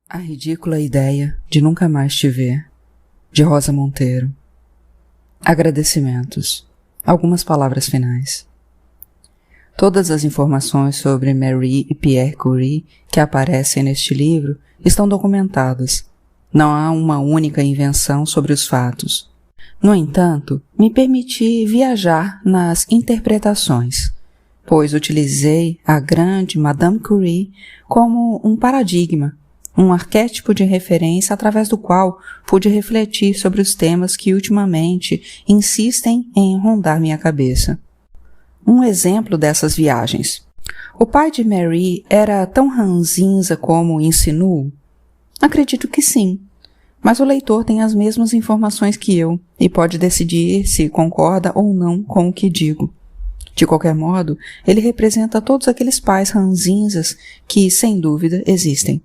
A ridícula ideia de nunca mais te ver, de Rosa Monteiro. Agradecimentos. Algumas palavras finais. Todas as informações sobre Marie e Pierre Curie que aparecem neste livro estão documentadas. Não há uma única invenção sobre os fatos. No entanto, me permiti viajar nas interpretações, pois utilizei a grande Madame Curie como um paradigma, um arquétipo de referência através do qual pude refletir sobre os temas que ultimamente insistem em rondar minha cabeça. Um exemplo dessas viagens. O pai de Marie era tão ranzinza como insinuo? Acredito que sim, mas o leitor tem as mesmas informações que eu e pode decidir se concorda ou não com o que digo. De qualquer modo, ele representa todos aqueles pais ranzinzas que, sem dúvida, existem.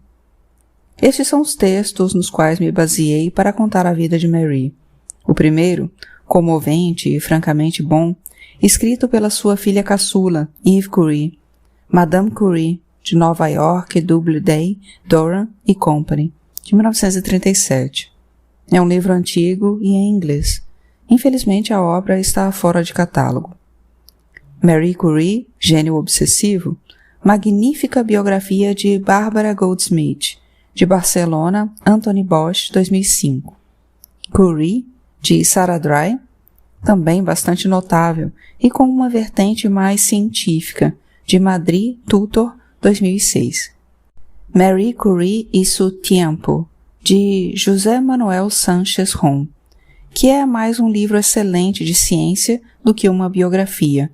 Estes são os textos nos quais me baseei para contar a vida de Marie. O primeiro, comovente e francamente bom, escrito pela sua filha caçula, Eve Curie, Madame Curie, de Nova York, Doubleday, Doran e Company, de 1937. É um livro antigo e em inglês. Infelizmente, a obra está fora de catálogo. Marie Curie, Gênio Obsessivo, magnífica biografia de Barbara Goldsmith, de Barcelona, Anthony Bosch, 2005. Curie, de Sarah Dry, também bastante notável e com uma vertente mais científica, de Madrid, Tutor, 2006. Marie Curie y su tiempo, de José Manuel Sánchez Rom, que é mais um livro excelente de ciência do que uma biografia.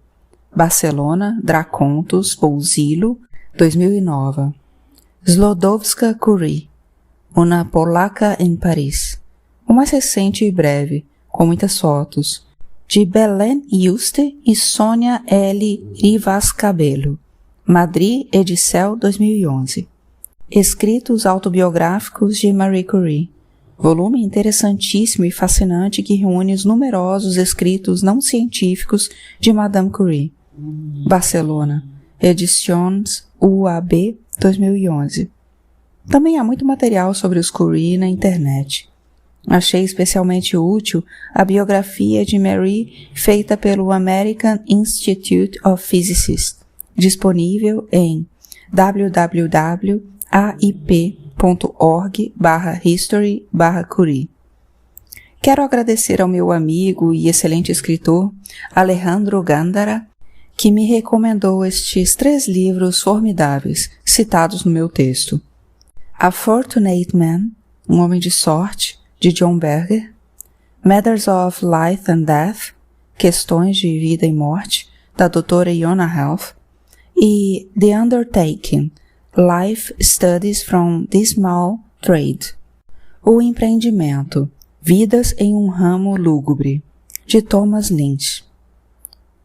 Barcelona, Dracontos, Pousilo, 2009. Slodowska Curie, uma polaca em Paris. O mais recente e breve, com muitas fotos, de Belén Yuste e Sônia L. Rivas Cabello, Madrid, Edicel, 2011. Escritos autobiográficos de Marie Curie, volume interessantíssimo e fascinante que reúne os numerosos escritos não científicos de Madame Curie. Barcelona, Edições UAB, 2011. Também há muito material sobre os Curie na internet. Achei especialmente útil a biografia de Marie feita pelo American Institute of Physicists, disponível em www.aip.org/history/Curie. Quero agradecer ao meu amigo e excelente escritor Alejandro Gándara, que me recomendou estes 3 livros formidáveis citados no meu texto. A Fortunate Man, Um Homem de Sorte, de John Berger, Matters of Life and Death, Questões de Vida e Morte, da doutora Iona Health, e The Undertaking, Life Studies from the Small Trade, O Empreendimento, Vidas em um Ramo Lúgubre, de Thomas Lynch.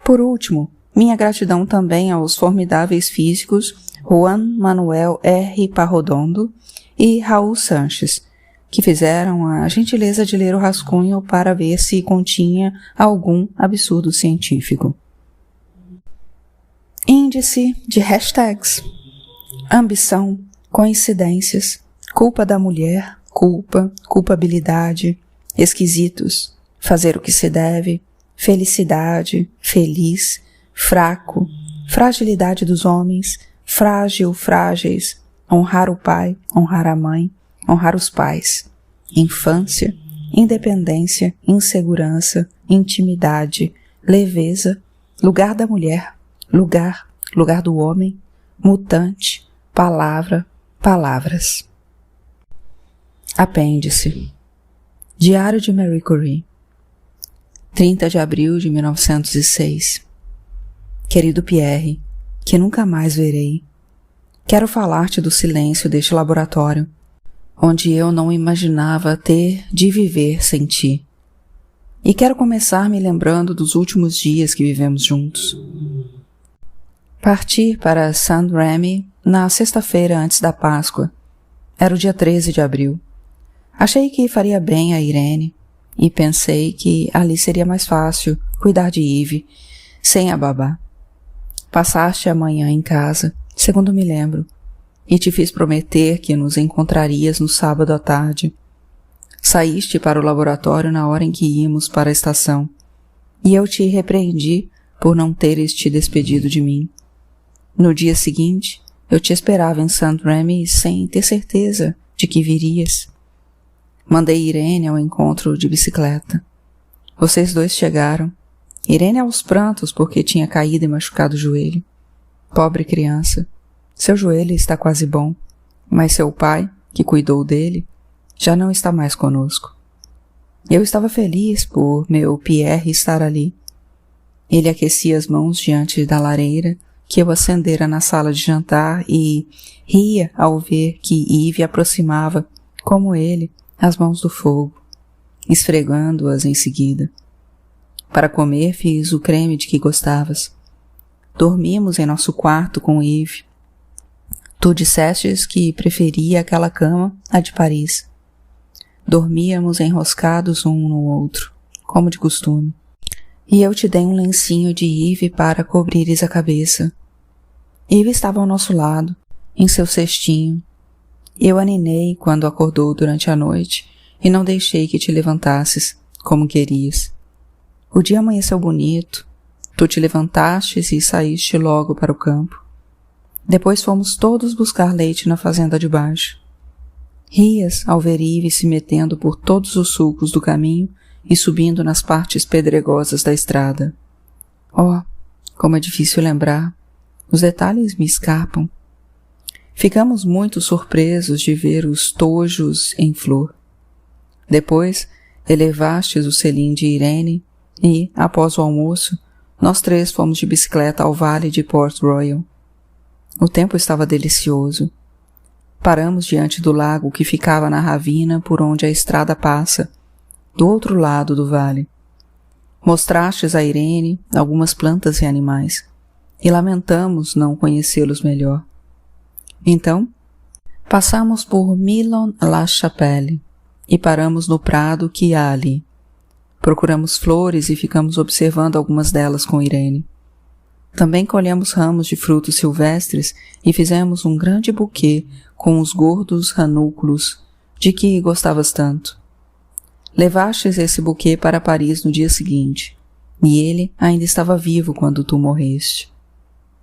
Por último, minha gratidão também aos formidáveis físicos Juan Manuel R. Parrodondo e Raul Sanches, que fizeram a gentileza de ler o rascunho para ver se continha algum absurdo científico. Índice de hashtags: ambição, coincidências, culpa da mulher, culpa, culpabilidade, esquisitos, fazer o que se deve, felicidade, feliz, fraco, fragilidade dos homens, frágil, frágeis, honrar o pai, honrar a mãe, honrar os pais, infância, independência, insegurança, intimidade, leveza, lugar da mulher, lugar do homem, mutante, palavra, palavras. Apêndice. Diário de Marie Curie, 30 de abril de 1906. Querido Pierre, que nunca mais verei, quero falar-te do silêncio deste laboratório, onde eu não imaginava ter de viver sem ti. E quero começar me lembrando dos últimos dias que vivemos juntos. Parti para Saint-Rémy na sexta-feira antes da Páscoa. Era o dia 13 de abril. Achei que faria bem a Irene e pensei que ali seria mais fácil cuidar de Eve, sem a babá. Passaste a manhã em casa, segundo me lembro. e te fiz prometer que nos encontrarias no sábado à tarde. Saíste para o laboratório na hora em que íamos para a estação, e eu te repreendi por não teres te despedido de mim. No dia seguinte, eu te esperava em St. Remy sem ter certeza de que virias. Mandei Irene ao encontro de bicicleta. Vocês dois chegaram. Irene aos prantos porque tinha caído e machucado o joelho. Pobre criança. Seu joelho está quase bom, mas seu pai, que cuidou dele, já não está mais conosco. Eu estava feliz por meu Pierre estar ali. Ele aquecia as mãos diante da lareira que eu acendera na sala de jantar e ria ao ver que Yves aproximava, como ele, as mãos do fogo, esfregando-as em seguida. Para comer fiz o creme de que gostavas. Dormimos em nosso quarto com Yves. Tu dissestes que preferia aquela cama à de Paris. Dormíamos enroscados um no outro, como de costume. E eu te dei um lencinho de Yves para cobrires a cabeça. Yves estava ao nosso lado, em seu cestinho. Eu a ninei quando acordou durante a noite e não deixei que te levantasses, como querias. O dia amanheceu bonito. Tu te levantastes e saíste logo para o campo. Depois fomos todos buscar leite na fazenda de baixo. Rias ao ver Yves se metendo por todos os sulcos do caminho e subindo nas partes pedregosas da estrada. Oh, como é difícil lembrar. Os detalhes me escapam. Ficamos muito surpresos de ver os tojos em flor. Depois, elevastes o selim de Irene e, após o almoço, nós três fomos de bicicleta ao vale de Port Royal. O tempo estava delicioso. Paramos diante do lago que ficava na ravina por onde a estrada passa, do outro lado do vale. Mostrastes a Irene algumas plantas e animais, e lamentamos não conhecê-los melhor. Então, passamos por Milon-la-Chapelle e paramos no prado que há ali. Procuramos flores e ficamos observando algumas delas com Irene. Também colhemos ramos de frutos silvestres e fizemos um grande buquê com os gordos ranúnculos de que gostavas tanto. Levastes esse buquê para Paris no dia seguinte, e ele ainda estava vivo quando tu morreste.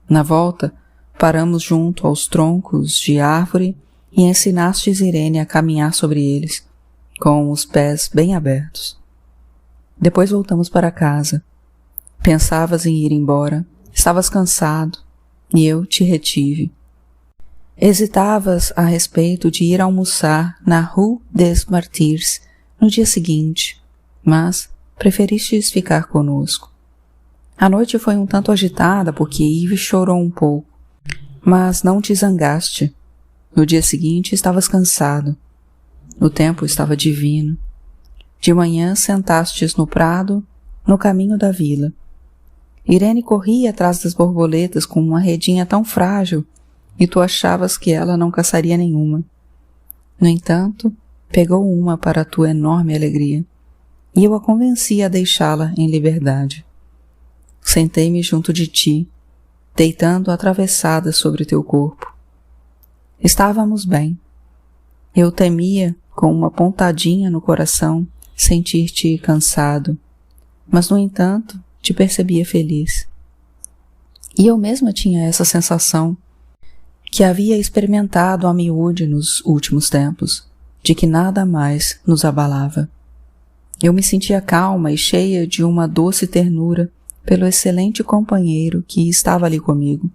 Na volta, paramos junto aos troncos de árvore e ensinastes Irene a caminhar sobre eles, com os pés bem abertos. Depois voltamos para casa. Pensavas em ir embora, estavas cansado, e eu te retive. Hesitavas a respeito de ir almoçar na Rue des Martyrs no dia seguinte, mas preferistes ficar conosco. A noite foi um tanto agitada porque Yves chorou um pouco, mas não te zangaste. No dia seguinte estavas cansado. O tempo estava divino. De manhã sentastes no prado, no caminho da vila. Irene corria atrás das borboletas com uma redinha tão frágil e tu achavas que ela não caçaria nenhuma. No entanto, pegou uma para a tua enorme alegria, e eu a convenci a deixá-la em liberdade. Sentei-me junto de ti, deitando atravessada sobre teu corpo. Estávamos bem. Eu temia, com uma pontadinha no coração, sentir-te cansado, mas, no entanto, te percebia feliz. E eu mesma tinha essa sensação que havia experimentado a miúde nos últimos tempos, de que nada mais nos abalava. Eu me sentia calma e cheia de uma doce ternura pelo excelente companheiro que estava ali comigo.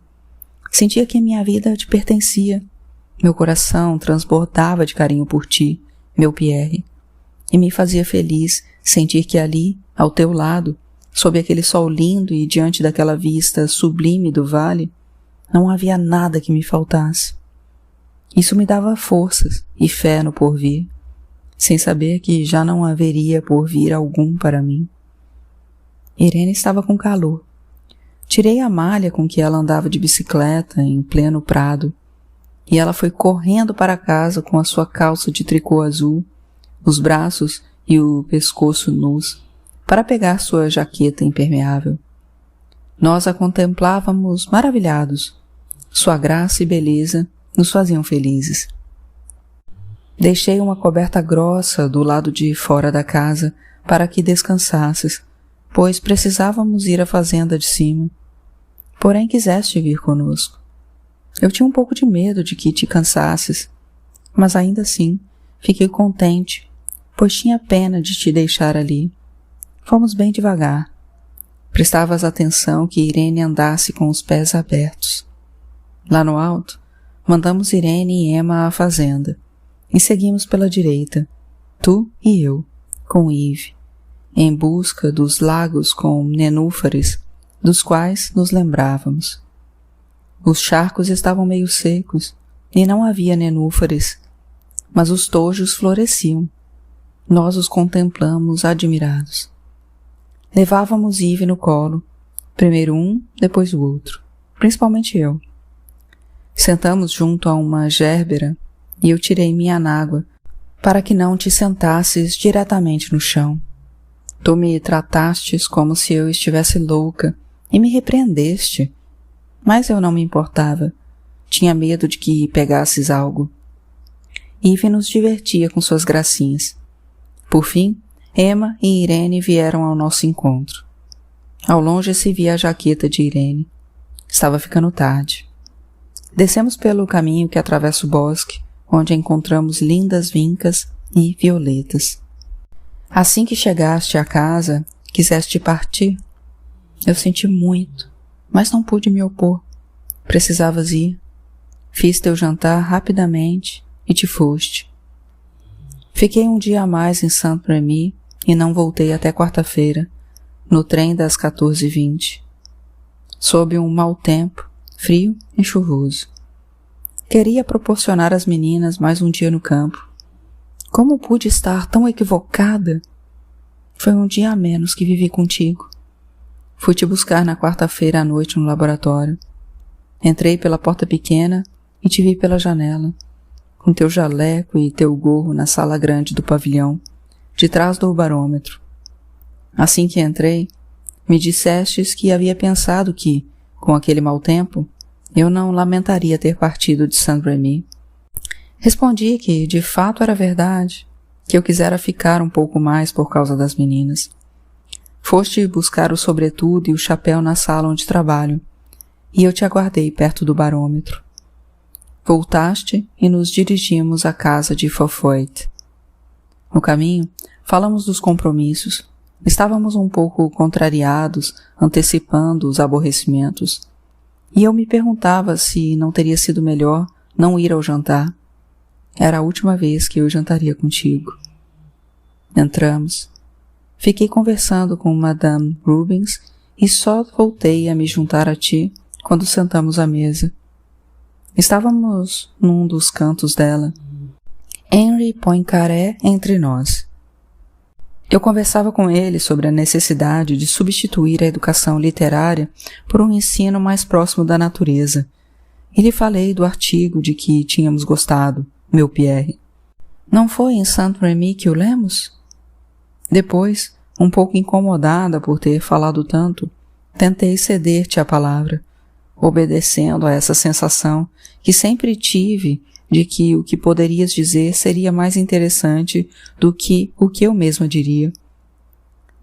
Sentia que minha vida te pertencia. Meu coração transbordava de carinho por ti, meu Pierre, e me fazia feliz sentir que ali, ao teu lado, sob aquele sol lindo e diante daquela vista sublime do vale, não havia nada que me faltasse. Isso me dava forças e fé no porvir, sem saber que já não haveria porvir algum para mim. Irene estava com calor. Tirei a malha com que ela andava de bicicleta em pleno prado, e ela foi correndo para casa com a sua calça de tricô azul, os braços e o pescoço nus, para pegar sua jaqueta impermeável. Nós a contemplávamos maravilhados. Sua graça e beleza nos faziam felizes. Deixei uma coberta grossa do lado de fora da casa para que descansasses, pois precisávamos ir à fazenda de cima. Porém quiseste vir conosco. Eu tinha um pouco de medo de que te cansasses, mas ainda assim fiquei contente, pois tinha pena de te deixar ali. Fomos bem devagar. Prestavas atenção que Irene andasse com os pés abertos. Lá no alto, mandamos Irene e Emma à fazenda, e seguimos pela direita, tu e eu, com Eve, em busca dos lagos com nenúfares, dos quais nos lembrávamos. Os charcos estavam meio secos, e não havia nenúfares, mas os tojos floresciam. Nós os contemplamos admirados. Levávamos Eve no colo, primeiro um, depois o outro, principalmente eu. Sentamos junto a uma gérbera e eu tirei minha anágua para que não te sentasses diretamente no chão. Tu me tratastes como se eu estivesse louca e me repreendeste, mas eu não me importava. Tinha medo de que pegasses algo. Eve nos divertia com suas gracinhas. Por fim, Emma e Irene vieram ao nosso encontro. Ao longe se via a jaqueta de Irene. Estava ficando tarde. Descemos pelo caminho que atravessa o bosque, onde encontramos lindas vincas e violetas. Assim que chegaste à casa, quiseste partir. Eu senti muito, mas não pude me opor. Precisavas ir. Fiz teu jantar rapidamente e te foste. Fiquei um dia a mais em Saint-Rémy e não voltei até quarta-feira, no trem das 14h20. Sob um mau tempo, frio e chuvoso. Queria proporcionar às meninas mais um dia no campo. Como pude estar tão equivocada? Foi um dia a menos que vivi contigo. Fui te buscar na quarta-feira à noite no laboratório. Entrei pela porta pequena e te vi pela janela, com teu jaleco e teu gorro na sala grande do pavilhão, de trás do barômetro. Assim que entrei, me dissestes que havia pensado que, com aquele mau tempo, eu não lamentaria ter partido de Saint-Rémy. Respondi que, de fato, era verdade, que eu quisera ficar um pouco mais por causa das meninas. Foste buscar o sobretudo e o chapéu na sala onde trabalho, e eu te aguardei perto do barômetro. Voltaste e nos dirigimos à casa de Fofoit. No caminho, falamos dos compromissos. Estávamos um pouco contrariados, antecipando os aborrecimentos. E eu me perguntava se não teria sido melhor não ir ao jantar. Era a última vez que eu jantaria contigo. Entramos. Fiquei conversando com Madame Rubens e só voltei a me juntar a ti quando sentamos à mesa. Estávamos num dos cantos dela. Henri Poincaré entre nós. Eu conversava com ele sobre a necessidade de substituir a educação literária por um ensino mais próximo da natureza, e lhe falei do artigo de que tínhamos gostado, meu Pierre. Não foi em Saint-Rémy que o lemos? Depois, um pouco incomodada por ter falado tanto, tentei ceder-te a palavra, obedecendo a essa sensação que sempre tive de que o que poderias dizer seria mais interessante do que o que eu mesma diria.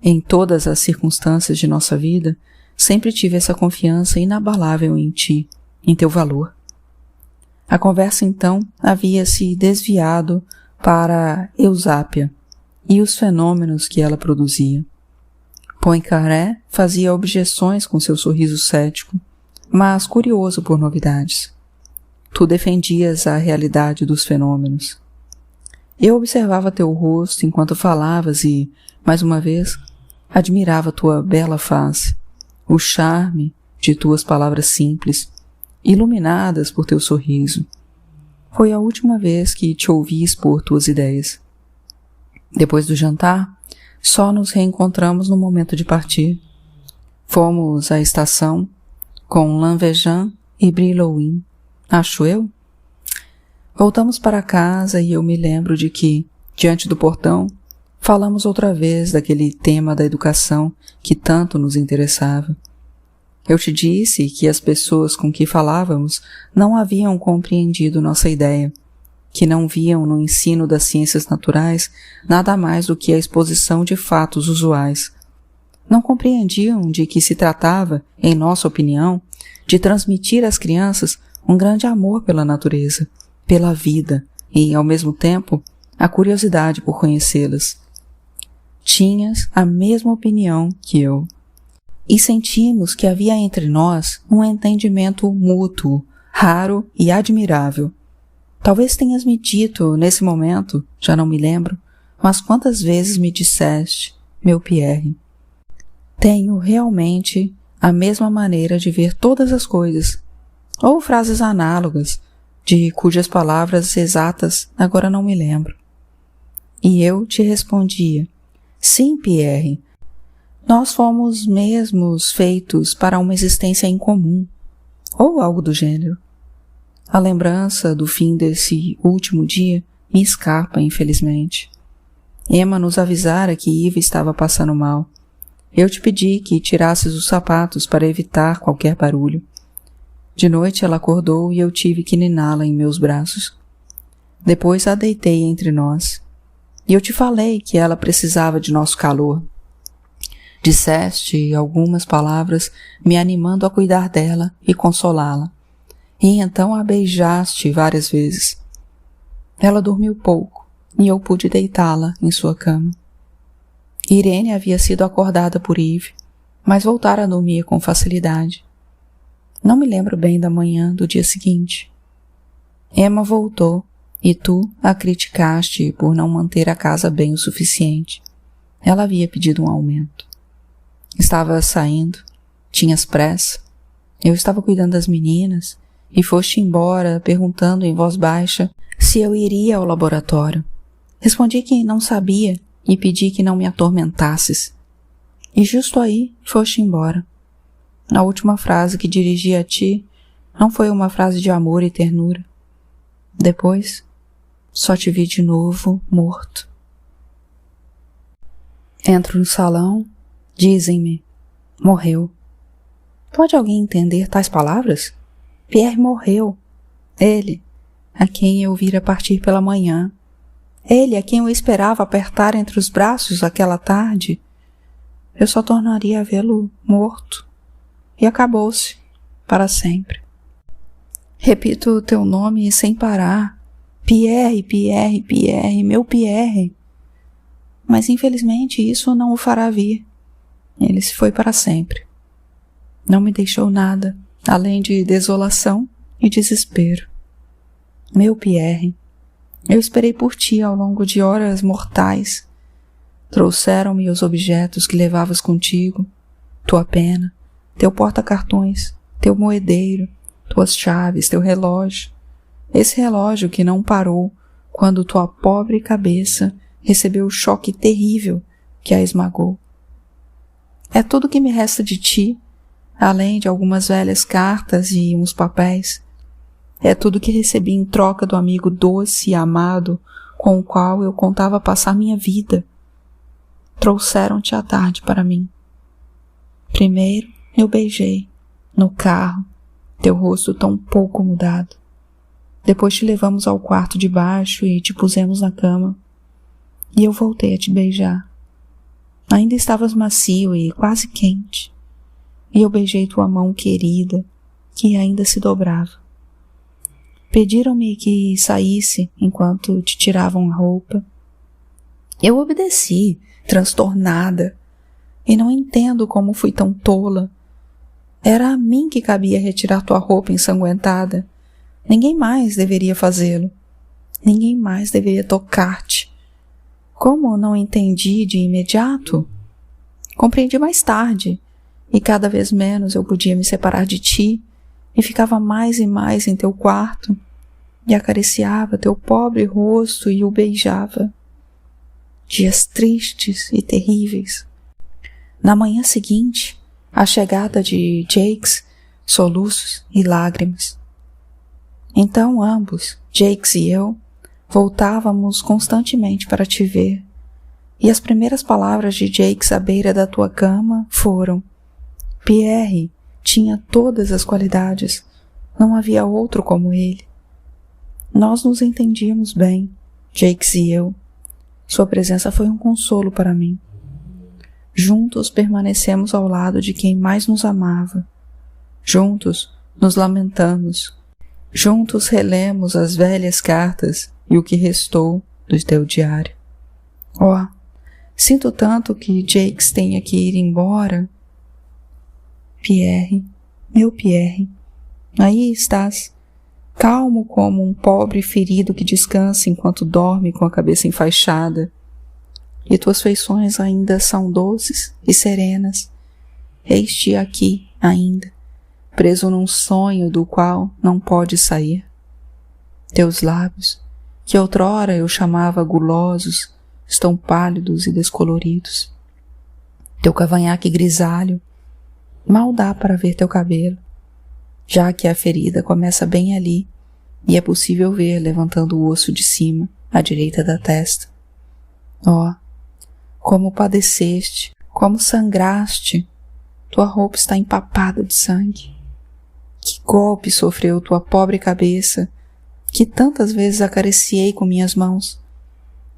Em todas as circunstâncias de nossa vida, sempre tive essa confiança inabalável em ti, em teu valor. A conversa então havia se desviado para Eusápia e os fenômenos que ela produzia. Poincaré fazia objeções com seu sorriso cético, mas curioso por novidades. Tu defendias a realidade dos fenômenos. Eu observava teu rosto enquanto falavas e, mais uma vez, admirava tua bela face, o charme de tuas palavras simples, iluminadas por teu sorriso. Foi a última vez que te ouvi expor tuas ideias. Depois do jantar, só nos reencontramos no momento de partir. Fomos à estação com Lanvejant e Brillouin. Acho eu? Voltamos para casa e eu me lembro de que, diante do portão, falamos outra vez daquele tema da educação que tanto nos interessava. Eu te disse que as pessoas com que falávamos não haviam compreendido nossa ideia, que não viam no ensino das ciências naturais nada mais do que a exposição de fatos usuais. Não compreendiam de que se tratava, em nossa opinião, de transmitir às crianças um grande amor pela natureza, pela vida e, ao mesmo tempo, a curiosidade por conhecê-las. Tinhas a mesma opinião que eu. E sentimos que havia entre nós um entendimento mútuo, raro e admirável. Talvez tenhas me dito, nesse momento, já não me lembro, mas quantas vezes me disseste, meu Pierre, tenho realmente a mesma maneira de ver todas as coisas, ou frases análogas, de cujas palavras exatas agora não me lembro. E eu te respondia, sim, Pierre, nós fomos mesmos feitos para uma existência em comum, ou algo do gênero. A lembrança do fim desse último dia me escapa, infelizmente. Emma nos avisara que Eva estava passando mal. Eu te pedi que tirasses os sapatos para evitar qualquer barulho. De noite ela acordou e eu tive que niná-la em meus braços. Depois a deitei entre nós. E eu te falei que ela precisava de nosso calor. Disseste algumas palavras me animando a cuidar dela e consolá-la. E então a beijaste várias vezes. Ela dormiu pouco e eu pude deitá-la em sua cama. Irene havia sido acordada por Yves, mas voltara a dormir com facilidade. Não me lembro bem da manhã do dia seguinte. Emma voltou e tu a criticaste por não manter a casa bem o suficiente. Ela havia pedido um aumento. Estava saindo, tinhas pressa, eu estava cuidando das meninas e foste embora perguntando em voz baixa se eu iria ao laboratório. Respondi que não sabia e pedi que não me atormentasses. E justo aí foste embora. A última frase que dirigi a ti não foi uma frase de amor e ternura. Depois, só te vi de novo morto. Entro no salão, dizem-me, morreu. Pode alguém entender tais palavras? Pierre morreu. Ele, a quem eu vira partir pela manhã. Ele, a quem eu esperava apertar entre os braços aquela tarde. Eu só tornaria a vê-lo morto. E acabou-se, para sempre. Repito o teu nome sem parar. Pierre, Pierre, Pierre, meu Pierre. Mas infelizmente isso não o fará vir. Ele se foi para sempre. Não me deixou nada, além de desolação e desespero. Meu Pierre, eu esperei por ti ao longo de horas mortais. Trouxeram-me os objetos que levavas contigo, tua pena, teu porta-cartões, teu moedeiro, tuas chaves, teu relógio. Esse relógio que não parou quando tua pobre cabeça recebeu o choque terrível que a esmagou. É tudo que me resta de ti, além de algumas velhas cartas e uns papéis. É tudo que recebi em troca do amigo doce e amado com o qual eu contava passar minha vida. Trouxeram-te à tarde para mim. Primeiro eu beijei, no carro, teu rosto tão pouco mudado. Depois te levamos ao quarto de baixo e te pusemos na cama. E eu voltei a te beijar. Ainda estavas macio e quase quente. E eu beijei tua mão querida, que ainda se dobrava. Pediram-me que saísse enquanto te tiravam a roupa. Eu obedeci, transtornada, e não entendo como fui tão tola. Era a mim que cabia retirar tua roupa ensanguentada. Ninguém mais deveria fazê-lo. Ninguém mais deveria tocar-te. Como não entendi de imediato? Compreendi mais tarde, e cada vez menos eu podia me separar de ti, e ficava mais e mais em teu quarto, e acariciava teu pobre rosto e o beijava. Dias tristes e terríveis. Na manhã seguinte, a chegada de Jakes, soluços e lágrimas. Então ambos, Jakes e eu, voltávamos constantemente para te ver, e as primeiras palavras de Jakes à beira da tua cama foram: Pierre, tinha todas as qualidades. Não havia outro como ele. Nós nos entendíamos bem, Jakes e eu. Sua presença foi um consolo para mim. Juntos permanecemos ao lado de quem mais nos amava. Juntos nos lamentamos. Juntos relemos as velhas cartas e o que restou do teu diário. Oh, sinto tanto que Jakes tenha que ir embora. Pierre, meu Pierre, aí estás, calmo como um pobre ferido que descansa enquanto dorme com a cabeça enfaixada. E tuas feições ainda são doces e serenas. Eis-te aqui ainda, preso num sonho do qual não podes sair. Teus lábios, que outrora eu chamava gulosos, estão pálidos e descoloridos. Teu cavanhaque grisalho, mal dá para ver teu cabelo, já que a ferida começa bem ali e é possível ver levantando o osso de cima, à direita da testa. Oh, como padeceste, como sangraste, tua roupa está empapada de sangue. Que golpe sofreu tua pobre cabeça, que tantas vezes acariciei com minhas mãos,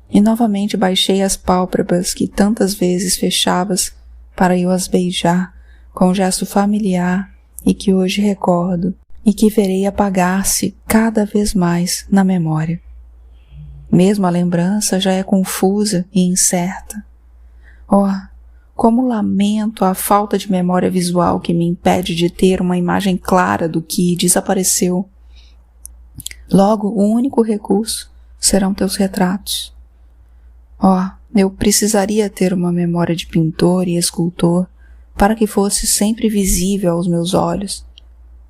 e novamente baixei as pálpebras que tantas vezes fechavas para eu as beijar com um gesto familiar e que hoje recordo e que verei apagar-se cada vez mais na memória. Mesmo a lembrança já é confusa e incerta. Oh, como lamento a falta de memória visual que me impede de ter uma imagem clara do que desapareceu. Logo, o único recurso serão teus retratos. Oh, eu precisaria ter uma memória de pintor e escultor para que fosse sempre visível aos meus olhos,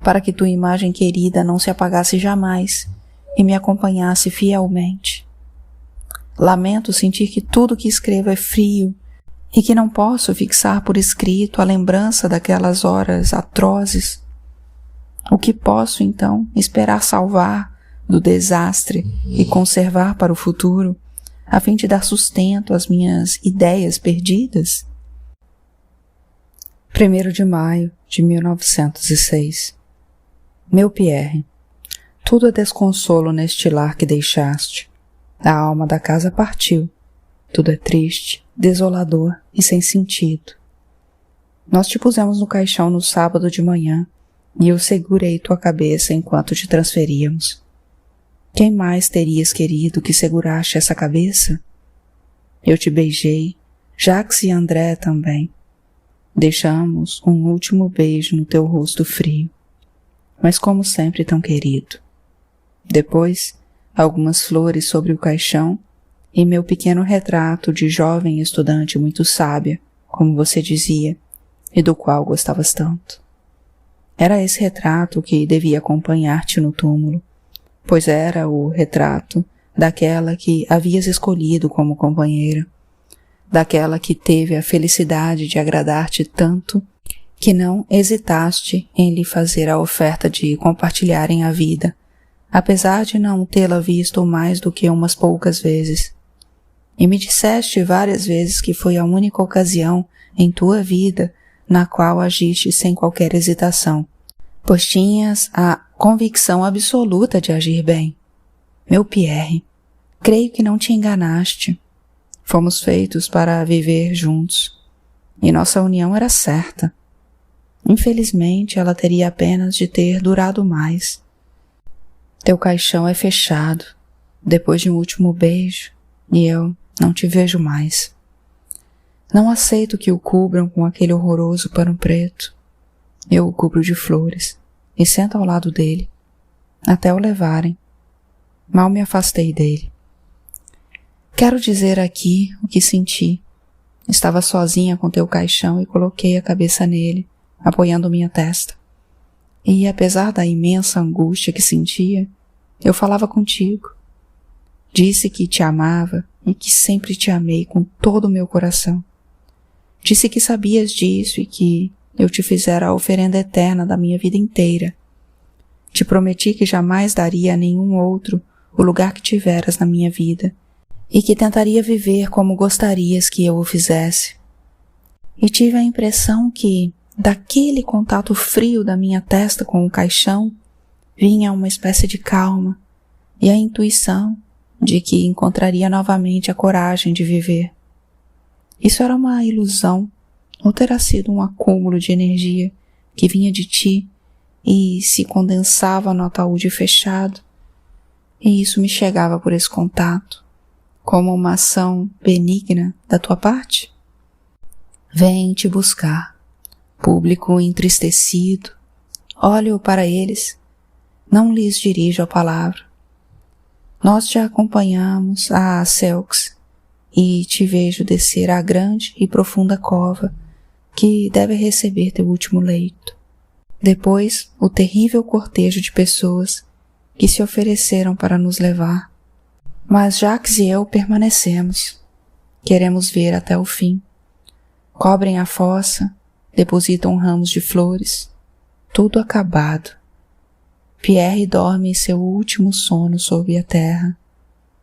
para que tua imagem querida não se apagasse jamais e me acompanhasse fielmente. Lamento sentir que tudo que escrevo é frio e que não posso fixar por escrito a lembrança daquelas horas atrozes. O que posso, então, esperar salvar do desastre e conservar para o futuro, a fim de dar sustento às minhas ideias perdidas? 1º de maio de 1906. Meu Pierre, tudo é desconsolo neste lar que deixaste. A alma da casa partiu. Tudo é triste, desolador e sem sentido. Nós te pusemos no caixão no sábado de manhã e eu segurei tua cabeça enquanto te transferíamos. Quem mais terias querido que seguraste essa cabeça? Eu te beijei, Jacques e André também. Deixamos um último beijo no teu rosto frio, mas como sempre tão querido. Depois, algumas flores sobre o caixão e meu pequeno retrato de jovem estudante muito sábia, como você dizia, e do qual gostavas tanto. Era esse retrato que devia acompanhar-te no túmulo, pois era o retrato daquela que havias escolhido como companheira, daquela que teve a felicidade de agradar-te tanto que não hesitaste em lhe fazer a oferta de compartilharem a vida, apesar de não tê-la visto mais do que umas poucas vezes. E me disseste várias vezes que foi a única ocasião em tua vida na qual agiste sem qualquer hesitação, pois tinhas a convicção absoluta de agir bem. Meu Pierre, creio que não te enganaste. Fomos feitos para viver juntos, e nossa união era certa. Infelizmente, ela teria apenas de ter durado mais. Teu caixão é fechado, depois de um último beijo, e eu não te vejo mais. Não aceito que o cubram com aquele horroroso pano preto. Eu o cubro de flores, e sento ao lado dele, até o levarem. Mal me afastei dele. Quero dizer aqui o que senti. Estava sozinha com teu caixão e coloquei a cabeça nele, apoiando minha testa. E, apesar da imensa angústia que sentia, eu falava contigo. Disse que te amava e que sempre te amei com todo o meu coração. Disse que sabias disso e que eu te fizera a oferenda eterna da minha vida inteira. Te prometi que jamais daria a nenhum outro o lugar que tiveras na minha vida, e que tentaria viver como gostarias que eu o fizesse. E tive a impressão que, daquele contato frio da minha testa com o caixão, vinha uma espécie de calma e a intuição de que encontraria novamente a coragem de viver. Isso era uma ilusão, ou terá sido um acúmulo de energia que vinha de ti e se condensava no ataúde fechado, e isso me chegava por esse contato, como uma ação benigna da tua parte? Vem te buscar, público entristecido, olho para eles, não lhes dirijo a palavra. Nós te acompanhamos a Selks e te vejo descer à grande e profunda cova que deve receber teu último leito. Depois, o terrível cortejo de pessoas que se ofereceram para nos levar. Mas Jacques e eu permanecemos. Queremos ver até o fim. Cobrem a fossa, depositam ramos de flores. Tudo acabado. Pierre dorme em seu último sono sob a terra.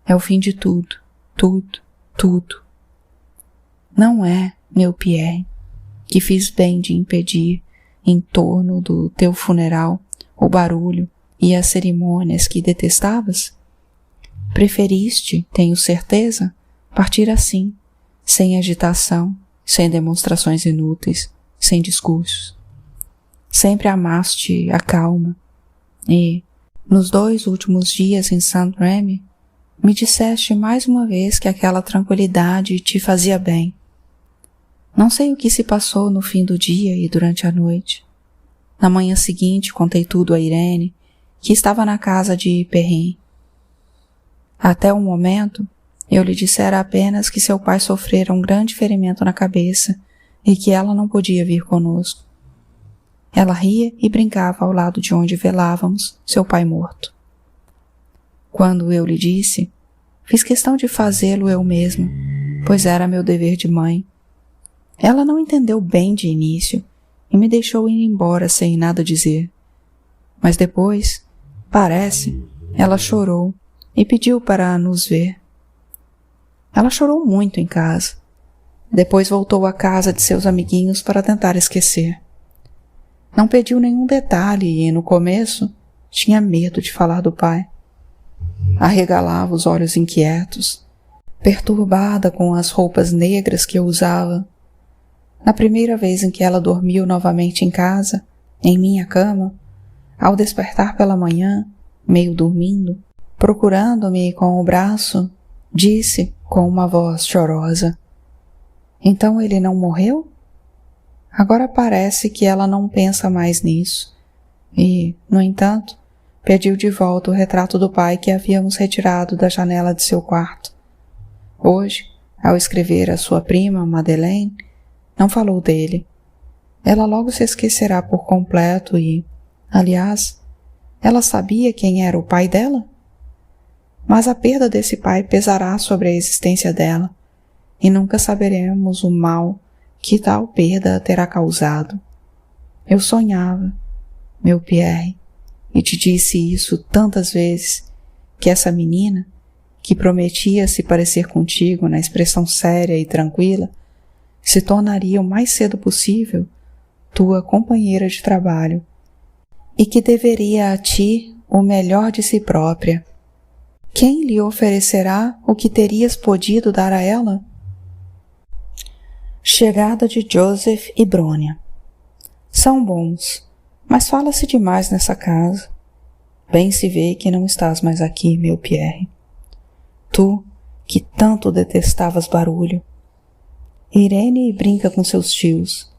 É o fim de tudo, tudo, tudo. Não é, meu Pierre, que fiz bem de impedir, em torno do teu funeral, o barulho e as cerimônias que detestavas? Preferiste, tenho certeza, partir assim, sem agitação, sem demonstrações inúteis, sem discursos. Sempre amaste a calma e, nos 2 últimos dias em Saint-Rémy, me disseste mais uma vez que aquela tranquilidade te fazia bem. Não sei o que se passou no fim do dia e durante a noite. Na manhã seguinte contei tudo a Irene, que estava na casa de Perrin. Até o momento, eu lhe dissera apenas que seu pai sofrera um grande ferimento na cabeça e que ela não podia vir conosco. Ela ria e brincava ao lado de onde velávamos seu pai morto. Quando eu lhe disse, fiz questão de fazê-lo eu mesma, pois era meu dever de mãe. Ela não entendeu bem de início e me deixou ir embora sem nada dizer. Mas depois, parece, ela chorou e pediu para nos ver. Ela chorou muito em casa. Depois voltou à casa de seus amiguinhos para tentar esquecer. Não pediu nenhum detalhe e, no começo, tinha medo de falar do pai. Arregalava os olhos inquietos, perturbada com as roupas negras que eu usava. Na primeira vez em que ela dormiu novamente em casa, em minha cama, ao despertar pela manhã, meio dormindo, procurando-me com o braço, disse com uma voz chorosa: "Então ele não morreu?" Agora parece que ela não pensa mais nisso e, no entanto, pediu de volta o retrato do pai que havíamos retirado da janela de seu quarto. Hoje, ao escrever a sua prima, Madeleine, não falou dele. Ela logo se esquecerá por completo e, aliás, ela sabia quem era o pai dela? Mas a perda desse pai pesará sobre a existência dela e nunca saberemos o mal que tal perda terá causado. Eu sonhava, meu Pierre, e te disse isso tantas vezes, que essa menina, que prometia se parecer contigo na expressão séria e tranquila, se tornaria o mais cedo possível tua companheira de trabalho, e que deveria a ti o melhor de si própria. Quem lhe oferecerá o que terias podido dar a ela? Chegada de Joseph e Brônia. São bons, mas fala-se demais nessa casa. Bem se vê que não estás mais aqui, meu Pierre. Tu, que tanto detestavas barulho. Irene brinca com seus tios.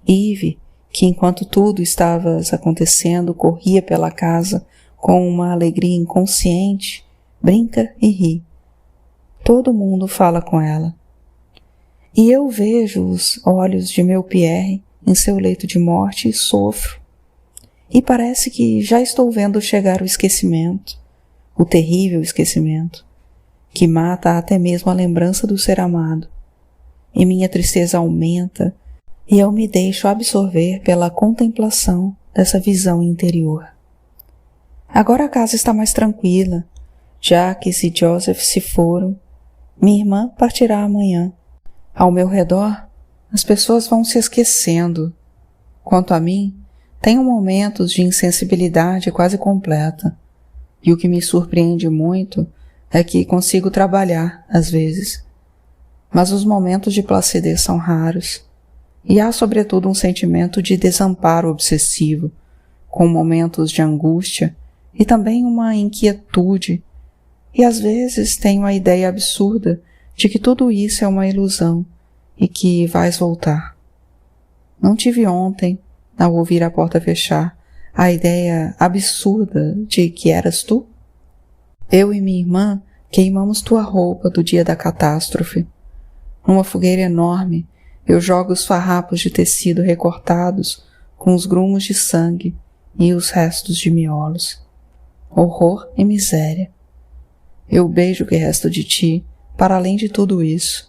Yves, que enquanto tudo estava acontecendo, corria pela casa com uma alegria inconsciente, brinca e ri. Todo mundo fala com ela. E eu vejo os olhos de meu Pierre em seu leito de morte e sofro. E parece que já estou vendo chegar o esquecimento, o terrível esquecimento, que mata até mesmo a lembrança do ser amado. E minha tristeza aumenta, e eu me deixo absorver pela contemplação dessa visão interior. Agora a casa está mais tranquila, já que se Joseph se foram, minha irmã partirá amanhã. Ao meu redor, as pessoas vão se esquecendo. Quanto a mim, tenho momentos de insensibilidade quase completa, e o que me surpreende muito é que consigo trabalhar, às vezes. Mas os momentos de placidez são raros, e há sobretudo um sentimento de desamparo obsessivo, com momentos de angústia e também uma inquietude, e às vezes tenho a ideia absurda de que tudo isso é uma ilusão e que vais voltar. Não tive ontem, ao ouvir a porta fechar, a ideia absurda de que eras tu? Eu e minha irmã queimamos tua roupa do dia da catástrofe. Numa fogueira enorme, eu jogo os farrapos de tecido recortados com os grumos de sangue e os restos de miolos. Horror e miséria. Eu beijo o que resta de ti, para além de tudo isso.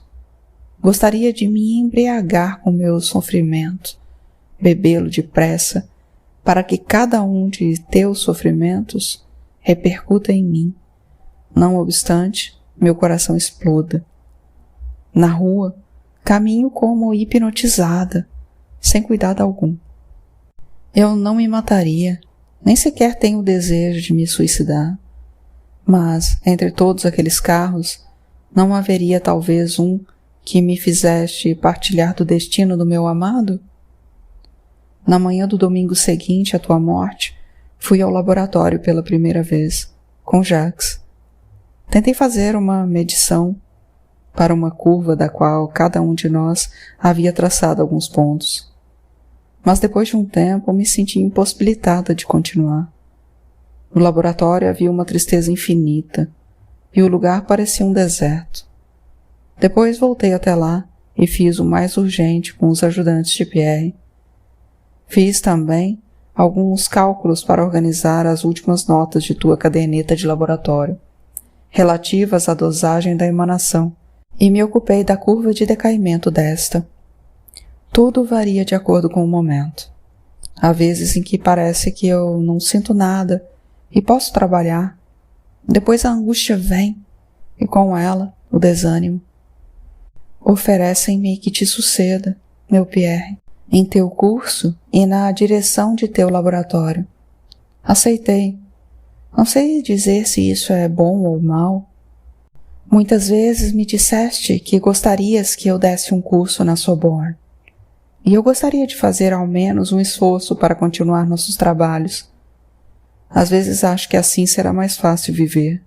Gostaria de me embriagar com meu sofrimento, bebê-lo depressa, para que cada um de teus sofrimentos repercuta em mim. Não obstante, meu coração exploda. Na rua, caminho como hipnotizada, sem cuidado algum. Eu não me mataria, nem sequer tenho o desejo de me suicidar. Mas, entre todos aqueles carros, não haveria talvez um que me fizeste partilhar do destino do meu amado? Na manhã do domingo seguinte à tua morte, fui ao laboratório pela primeira vez, com Jacques. Tentei fazer uma medição para uma curva da qual cada um de nós havia traçado alguns pontos. Mas depois de um tempo me senti impossibilitada de continuar. No laboratório havia uma tristeza infinita, e o lugar parecia um deserto. Depois voltei até lá e fiz o mais urgente com os ajudantes de Pierre. Fiz também alguns cálculos para organizar as últimas notas de tua caderneta de laboratório, relativas à dosagem da emanação, e me ocupei da curva de decaimento desta. Tudo varia de acordo com o momento. Há vezes em que parece que eu não sinto nada e posso trabalhar. Depois a angústia vem, e com ela o desânimo. Oferecem-me que te suceda, meu Pierre, em teu curso e na direção de teu laboratório. Aceitei. Não sei dizer se isso é bom ou mal. Muitas vezes me disseste que gostarias que eu desse um curso na Sorbonne. E eu gostaria de fazer ao menos um esforço para continuar nossos trabalhos. Às vezes acho que assim será mais fácil viver.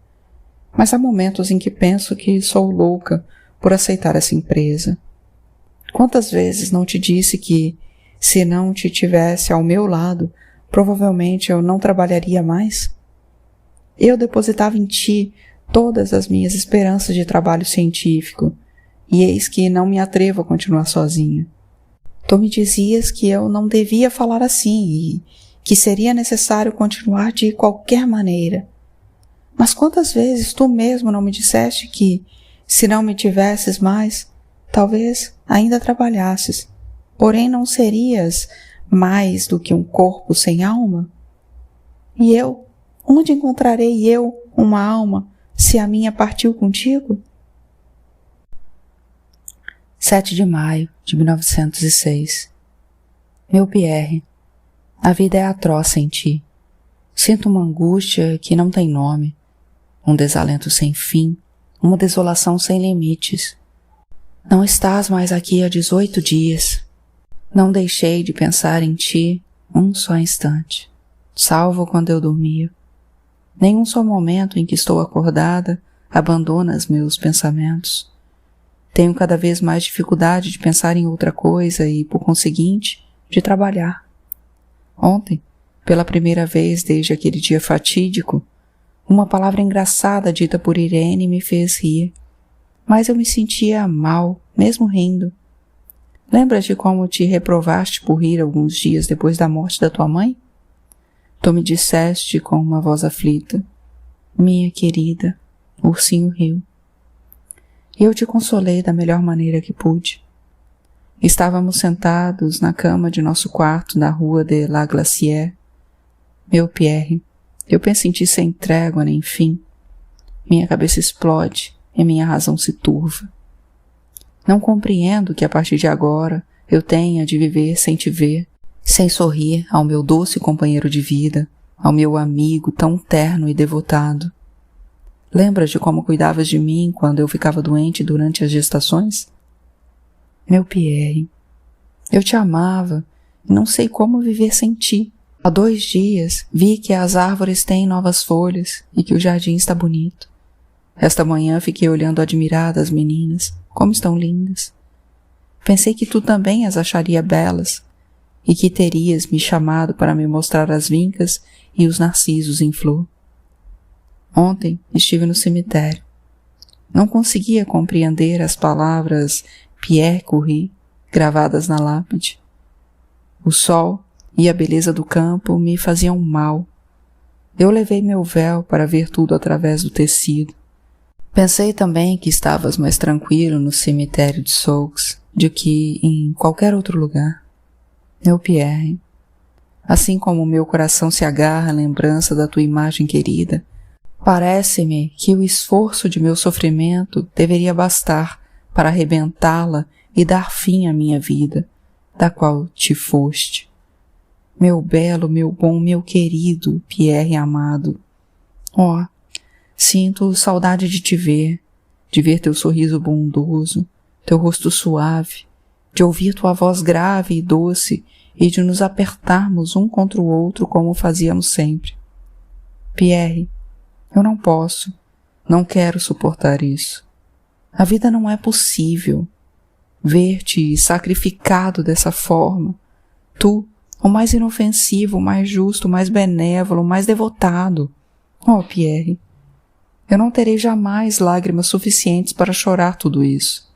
Mas há momentos em que penso que sou louca por aceitar essa empresa. Quantas vezes não te disse que, se não te tivesse ao meu lado, provavelmente eu não trabalharia mais? Eu depositava em ti todas as minhas esperanças de trabalho científico, e eis que não me atrevo a continuar sozinha. Tu me dizias que eu não devia falar assim e que seria necessário continuar de qualquer maneira. Mas quantas vezes tu mesmo não me disseste que, se não me tivesses mais, talvez ainda trabalhasses, porém não serias mais do que um corpo sem alma? E eu, onde encontrarei eu uma alma, se a minha partiu contigo? 7 de maio de 1906. Meu Pierre, a vida é atroz sem ti. Sinto uma angústia que não tem nome, um desalento sem fim, uma desolação sem limites. Não estás mais aqui há 18 dias. Não deixei de pensar em ti um só instante, salvo quando eu dormia. Nenhum só momento em que estou acordada abandonas meus pensamentos. Tenho cada vez mais dificuldade de pensar em outra coisa e, por conseguinte, de trabalhar. Ontem, pela primeira vez desde aquele dia fatídico, uma palavra engraçada dita por Irene me fez rir, mas eu me sentia mal, mesmo rindo. Lembras de como te reprovaste por rir alguns dias depois da morte da tua mãe? Tu me disseste com uma voz aflita: minha querida, o ursinho riu. E eu te consolei da melhor maneira que pude. Estávamos sentados na cama de nosso quarto na rua de La Glacière. Meu Pierre, eu penso em ti sem trégua nem fim. Minha cabeça explode e minha razão se turva. Não compreendo que a partir de agora eu tenha de viver sem te ver, sem sorrir ao meu doce companheiro de vida, ao meu amigo tão terno e devotado. Lembras de como cuidavas de mim quando eu ficava doente durante as gestações? Meu Pierre, eu te amava e não sei como viver sem ti. Há 2 dias vi que as árvores têm novas folhas e que o jardim está bonito. Esta manhã fiquei olhando admirada as meninas, como estão lindas. Pensei que tu também as acharia belas e que terias me chamado para me mostrar as vincas e os narcisos em flor. Ontem estive no cemitério. Não conseguia compreender as palavras Pierre Curie gravadas na lápide. O sol e a beleza do campo me faziam mal. Eu levei meu véu para ver tudo através do tecido. Pensei também que estavas mais tranquilo no cemitério de Saulx do que em qualquer outro lugar. Meu Pierre, assim como meu coração se agarra à lembrança da tua imagem querida, parece-me que o esforço de meu sofrimento deveria bastar para arrebentá-la e dar fim à minha vida, da qual te foste. Meu belo, meu bom, meu querido Pierre amado. Oh, sinto saudade de te ver teu sorriso bondoso, teu rosto suave, de ouvir tua voz grave e doce e de nos apertarmos um contra o outro como fazíamos sempre. Pierre, eu não posso, não quero suportar isso. A vida não é possível. Ver-te sacrificado dessa forma, tu, o mais inofensivo, o mais justo, o mais benévolo, o mais devotado. Oh, Pierre, eu não terei jamais lágrimas suficientes para chorar tudo isso.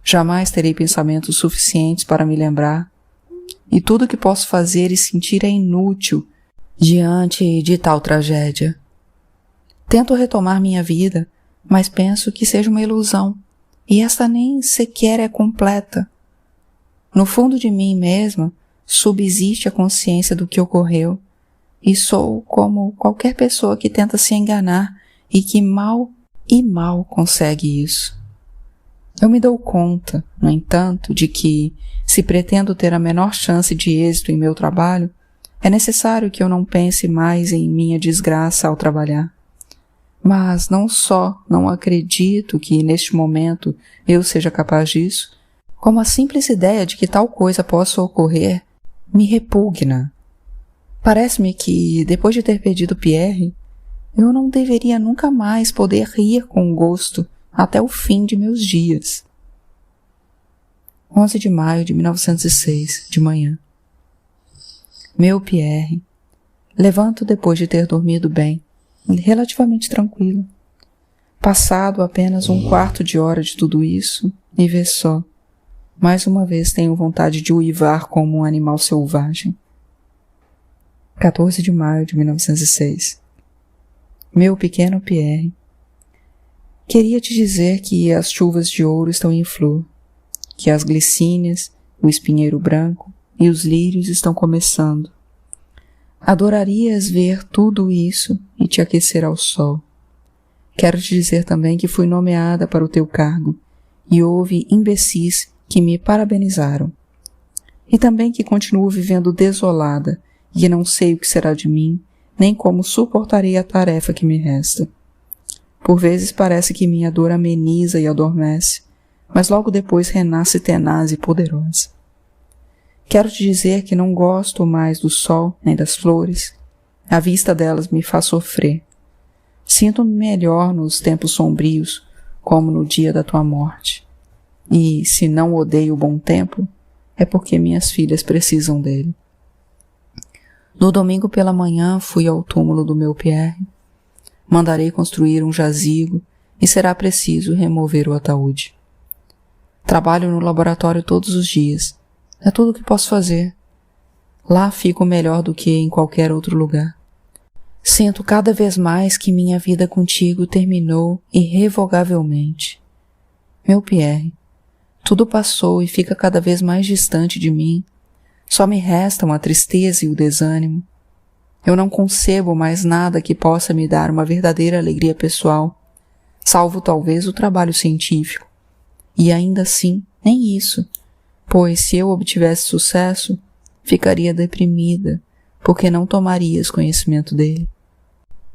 Jamais terei pensamentos suficientes para me lembrar, e tudo que posso fazer e sentir é inútil diante de tal tragédia. Tento retomar minha vida, mas penso que seja uma ilusão, e esta nem sequer é completa. No fundo de mim mesma subsiste a consciência do que ocorreu, e sou como qualquer pessoa que tenta se enganar e que mal consegue isso. Eu me dou conta, no entanto, de que, se pretendo ter a menor chance de êxito em meu trabalho, é necessário que eu não pense mais em minha desgraça ao trabalhar. Mas não só não acredito que neste momento eu seja capaz disso, como a simples ideia de que tal coisa possa ocorrer me repugna. Parece-me que, depois de ter perdido Pierre, eu não deveria nunca mais poder rir com gosto até o fim de meus dias. 11 de maio de 1906, de manhã. Meu Pierre, levanto depois de ter dormido bem, relativamente tranquilo. Passado apenas 1/4 de hora de tudo isso, e vê só, mais uma vez tenho vontade de uivar como um animal selvagem. 14 de maio de 1906. Meu pequeno Pierre, queria te dizer que as chuvas de ouro estão em flor, que as glicínias, o espinheiro branco e os lírios estão começando. Adorarias ver tudo isso e te aquecer ao sol. Quero te dizer também que fui nomeada para o teu cargo e houve imbecis que me parabenizaram. E também que continuo vivendo desolada e que não sei o que será de mim, nem como suportarei a tarefa que me resta. Por vezes parece que minha dor ameniza e adormece, mas logo depois renasce tenaz e poderosa. Quero te dizer que não gosto mais do sol nem das flores. A vista delas me faz sofrer. Sinto-me melhor nos tempos sombrios, como no dia da tua morte. E, se não odeio o bom tempo, é porque minhas filhas precisam dele. No domingo pela manhã fui ao túmulo do meu Pierre. Mandarei construir um jazigo e será preciso remover o ataúde. Trabalho no laboratório todos os dias. É tudo o que posso fazer. Lá fico melhor do que em qualquer outro lugar. Sinto cada vez mais que minha vida contigo terminou irrevogavelmente. Meu Pierre, tudo passou e fica cada vez mais distante de mim. Só me restam a tristeza e o desânimo. Eu não concebo mais nada que possa me dar uma verdadeira alegria pessoal, salvo talvez o trabalho científico. E ainda assim, nem isso, pois se eu obtivesse sucesso, ficaria deprimida, porque não tomarias conhecimento dele.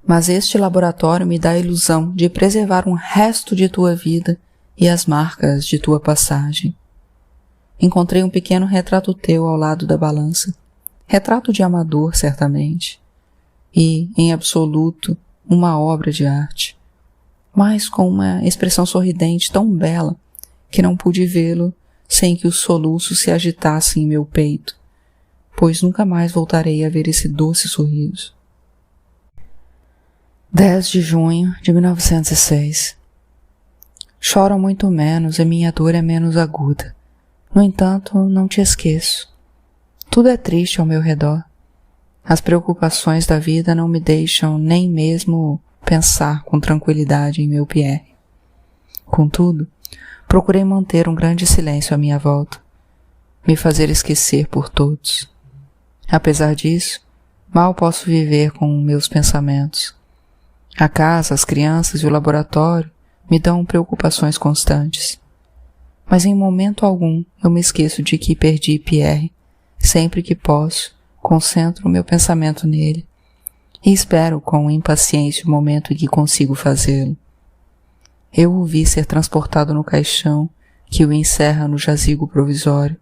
Mas este laboratório me dá a ilusão de preservar um resto de tua vida e as marcas de tua passagem. Encontrei um pequeno retrato teu ao lado da balança, retrato de amador, certamente, e, em absoluto, uma obra de arte, mas com uma expressão sorridente tão bela que não pude vê-lo sem que os soluços se agitassem em meu peito, pois nunca mais voltarei a ver esse doce sorriso. 10 de junho de 1906. Choro muito menos e minha dor é menos aguda. No entanto, não te esqueço. Tudo é triste ao meu redor. As preocupações da vida não me deixam nem mesmo pensar com tranquilidade em meu Pierre. Contudo, procurei manter um grande silêncio à minha volta, me fazer esquecer por todos. Apesar disso, mal posso viver com meus pensamentos. A casa, as crianças e o laboratório me dão preocupações constantes. Mas em momento algum eu me esqueço de que perdi Pierre. Sempre que posso, concentro o meu pensamento nele e espero com impaciência o momento em que consigo fazê-lo. Eu o vi ser transportado no caixão que o encerra no jazigo provisório.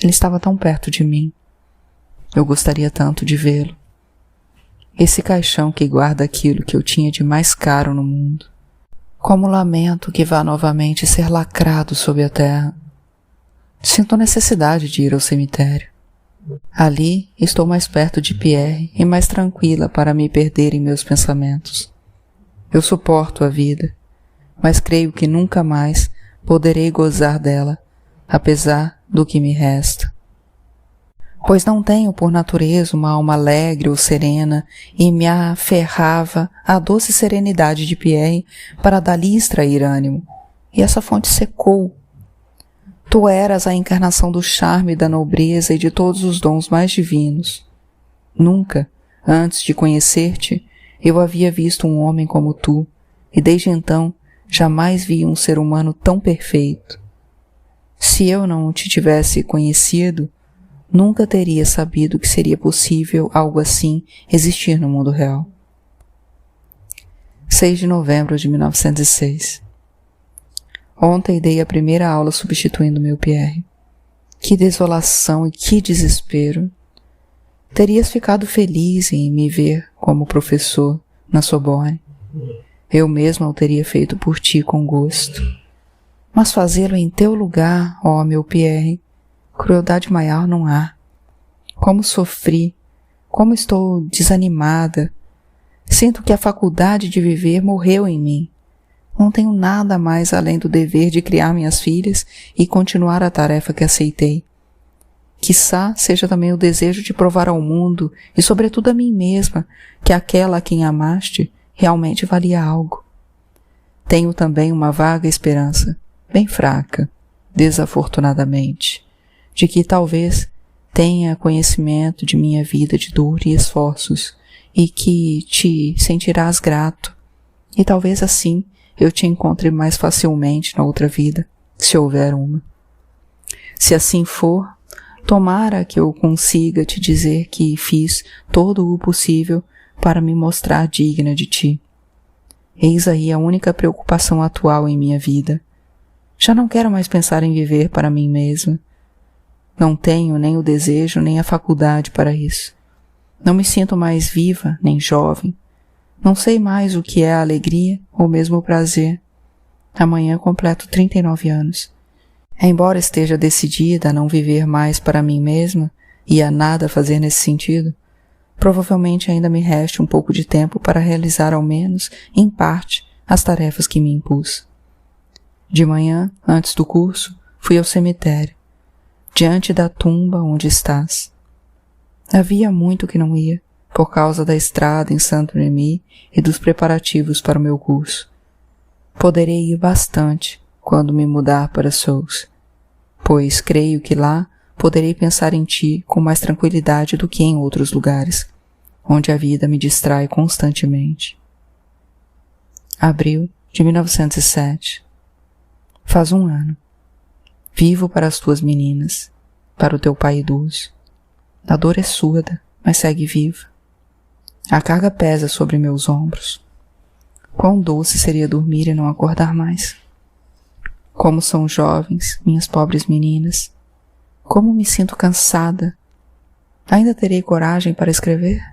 Ele estava tão perto de mim. Eu gostaria tanto de vê-lo. Esse caixão que guarda aquilo que eu tinha de mais caro no mundo. Como lamento que vá novamente ser lacrado sob a terra. Sinto necessidade de ir ao cemitério. Ali estou mais perto de Pierre e mais tranquila para me perder em meus pensamentos. Eu suporto a vida, mas creio que nunca mais poderei gozar dela, apesar do que me resta. Pois não tenho por natureza uma alma alegre ou serena e me aferrava à doce serenidade de Pierre para dali extrair ânimo, e essa fonte secou. Tu eras a encarnação do charme, da nobreza e de todos os dons mais divinos. Nunca, antes de conhecer-te, eu havia visto um homem como tu, e desde então jamais vi um ser humano tão perfeito. Se eu não te tivesse conhecido, nunca teria sabido que seria possível algo assim existir no mundo real. 6 de novembro de 1906. Ontem dei a primeira aula substituindo meu Pierre. Que desolação e que desespero! Terias ficado feliz em me ver como professor na Sorbonne. Eu mesma o teria feito por ti com gosto. Mas fazê-lo em teu lugar, ó meu Pierre, crueldade maior não há. Como sofri, como estou desanimada. Sinto que a faculdade de viver morreu em mim. Não tenho nada mais além do dever de criar minhas filhas e continuar a tarefa que aceitei. Quiçá seja também o desejo de provar ao mundo, e sobretudo a mim mesma, que aquela a quem amaste realmente valia algo. Tenho também uma vaga esperança, bem fraca, desafortunadamente, de que talvez tenha conhecimento de minha vida de dor e esforços, e que te sentirás grato, e talvez assim eu te encontre mais facilmente na outra vida, se houver uma. Se assim for, tomara que eu consiga te dizer que fiz todo o possível para me mostrar digna de ti. Eis aí a única preocupação atual em minha vida. Já não quero mais pensar em viver para mim mesma. Não tenho nem o desejo nem a faculdade para isso. Não me sinto mais viva nem jovem. Não sei mais o que é a alegria ou mesmo o prazer. Amanhã completo 39 anos. Embora esteja decidida a não viver mais para mim mesma e a nada fazer nesse sentido, provavelmente ainda me reste um pouco de tempo para realizar ao menos, em parte, as tarefas que me impus. De manhã, antes do curso, fui ao cemitério, diante da tumba onde estás. Havia muito que não ia, por causa da estrada em Saint-Remy e dos preparativos para o meu curso. Poderei ir bastante quando me mudar para Sousse, pois creio que lá poderei pensar em ti com mais tranquilidade do que em outros lugares, onde a vida me distrai constantemente. Abril de 1907. Faz um ano. Vivo para as tuas meninas, para o teu pai idoso, A dor é surda, mas segue viva. A carga pesa sobre meus ombros. Quão doce seria dormir e não acordar mais. Como são jovens, minhas pobres meninas. Como me sinto cansada. Ainda terei coragem para escrever?